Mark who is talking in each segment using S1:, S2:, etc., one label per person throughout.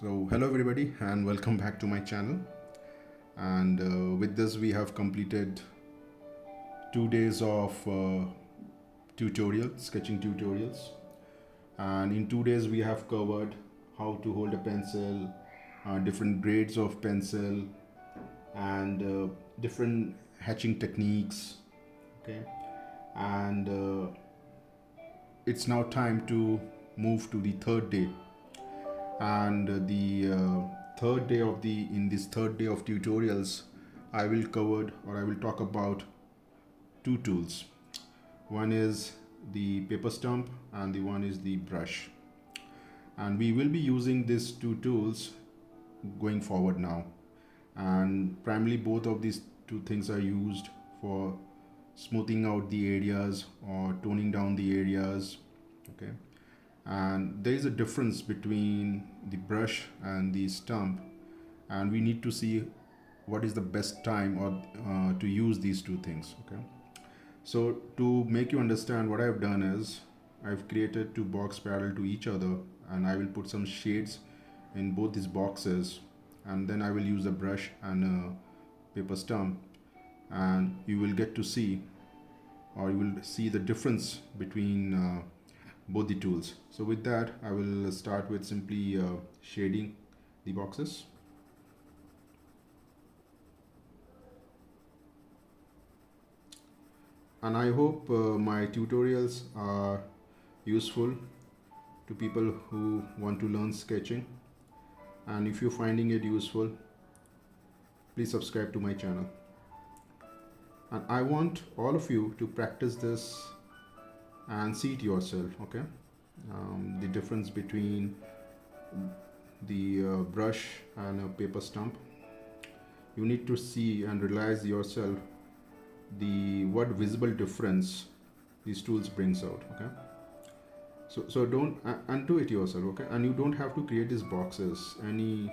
S1: So hello everybody and welcome back to my channel. And with this we have completed 2 days of sketching tutorials. And in 2 days we have covered how to hold a pencil, different grades of pencil, and different hatching techniques. Okay, and it's now time to move to the third day. And the third day of the in this third day of tutorials, I will talk about two tools. One is the paper stump and the one is the brush, and we will be using these two tools going forward now. And primarily both of these two things are used for smoothing out the areas or toning down the areas. Okay, and there is a difference between the brush and the stump, and we need to see what is the best time or to use these two things. Okay, so to make you understand, what I've done is I've created two boxes parallel to each other, and I will put some shades in both these boxes, and then I will use a brush and a paper stump, and you will get to see, or you will see the difference between both the tools. So with that, I will start with simply shading the boxes. And I hope my tutorials are useful to people who want to learn sketching. And if you're finding it useful, please subscribe to my channel. And I want all of you to practice this and see it yourself. Okay, the difference between the brush and a paper stump. You need to see and realize yourself the what visible difference these tools brings out. Okay, so don't undo it yourself. Okay, and you don't have to create these boxes any,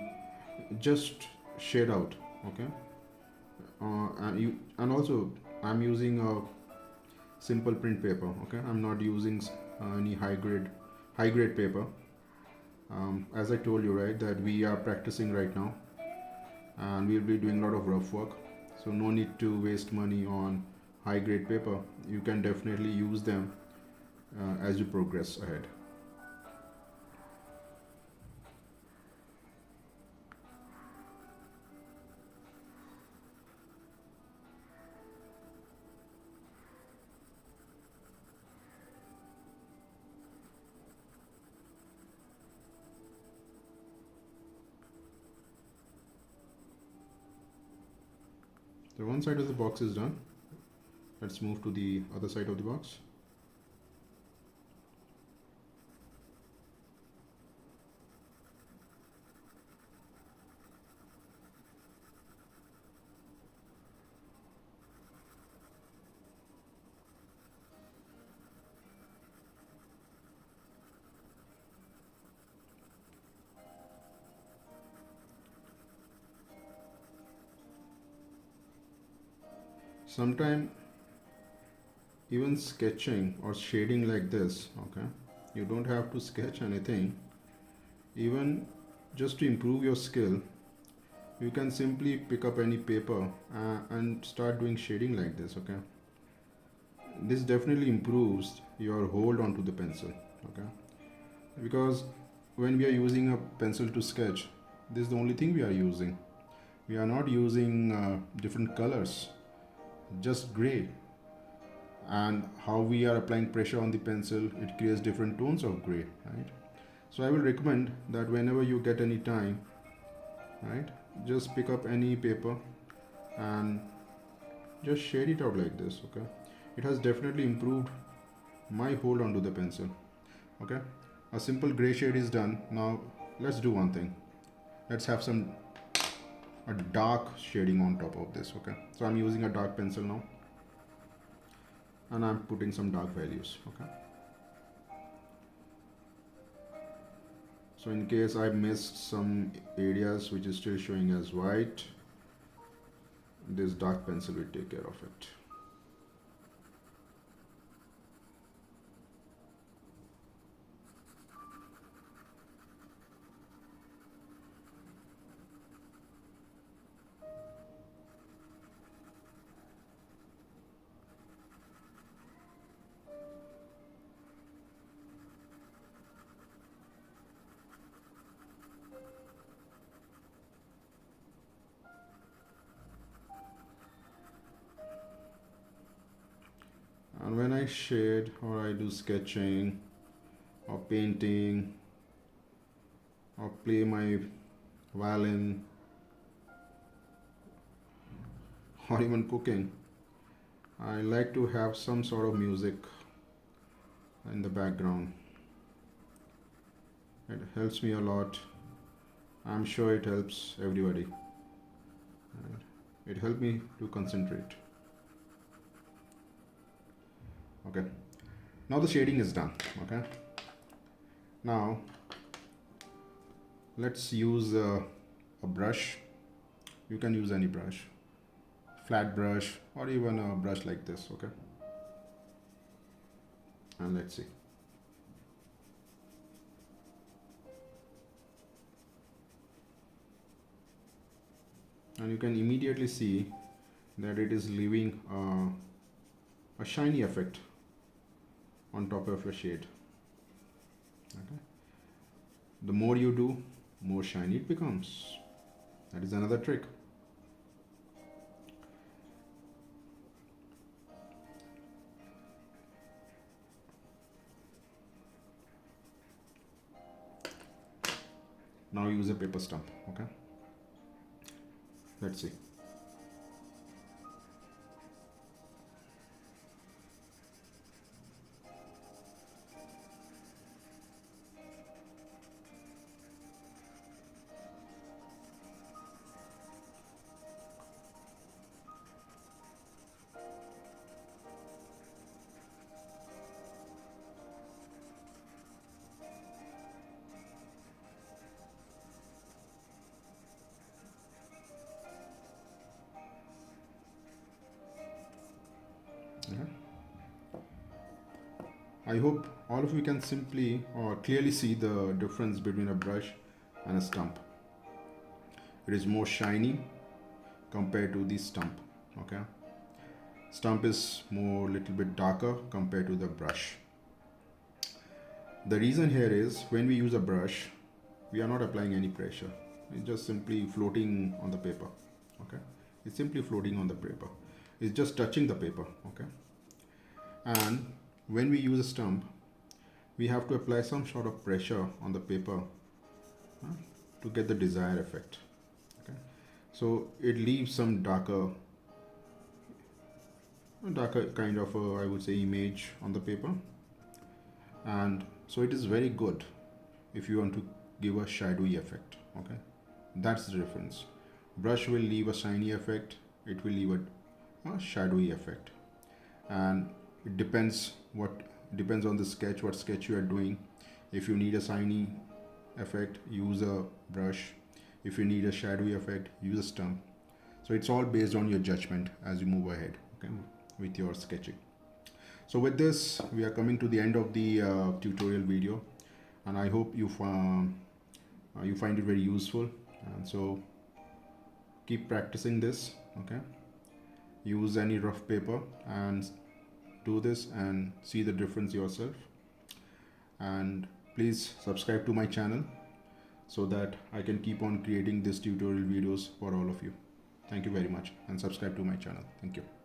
S1: just shade out. Okay, and also I'm using a simple print paper. Okay, I'm not using any high grade paper. As I told you, right, that we are practicing right now, and we'll be doing a lot of rough work, so no need to waste money on high grade paper. You can definitely use them as you progress ahead. So one side of the box is done. Let's move to the other side of the box. Sometimes even sketching or shading like this, okay, you don't have to sketch anything. Even just to improve your skill, you can simply pick up any paper and start doing shading like this. Okay, this definitely improves your hold onto the pencil. Okay, because when we are using a pencil to sketch, this is the only thing we are using. We are not using different colors, just gray. And how we are applying pressure on the pencil, it creates different tones of gray, right? So I will recommend that whenever you get any time, right, just pick up any paper and just shade it out like this. Okay, it has definitely improved my hold onto the pencil. Okay, a simple gray shade is done. Now let's do one thing. Let's have some a dark shading on top of this. Okay, so I'm using a dark pencil now, and I'm putting some dark values. Okay, so in case I missed some areas which is still showing as white, this dark pencil will take care of it. shade, or I do sketching or painting or play my violin or even cooking, I like to have some sort of music in the background. It helps me a lot. I'm sure it helps everybody. And it helped me to concentrate. Okay. Now the shading is done. Okay. Now let's use a brush. You can use any brush, flat brush, or even a brush like this. Okay. And let's see. And you can immediately see that it is leaving a shiny effect on top of your shade. Okay. The more you do, more shiny it becomes. That is another trick. Now use a paper stump. Okay. Let's see. Okay. I hope all of you can simply or clearly see the difference between a brush and a stump. It is more shiny compared to the stump. Okay. Stump is more little bit darker compared to the brush. The reason here is when we use a brush, we are not applying any pressure. It's just simply floating on the paper. Okay. It's simply floating on the paper. It's just touching the paper. Okay. And when we use a stump, we have to apply some sort of pressure on the paper to get the desired effect. Okay. So it leaves some darker kind of I would say image on the paper, and so it is very good if you want to give a shadowy effect. Okay, that's the difference. Brush will leave a shiny effect, it will leave a shadowy effect, and it depends on the sketch, what sketch you are doing. If you need a shiny effect, use a brush. If you need a shadowy effect, use a stump. So it's all based on your judgment as you move ahead, okay, with your sketching. So with this, we are coming to the end of the tutorial video, and I hope you find it very useful. And so keep practicing this. Okay, use any rough paper and do this and see the difference yourself. And please subscribe to my channel so that I can keep on creating these tutorial videos for all of you. Thank you very much, and subscribe to my channel. Thank you.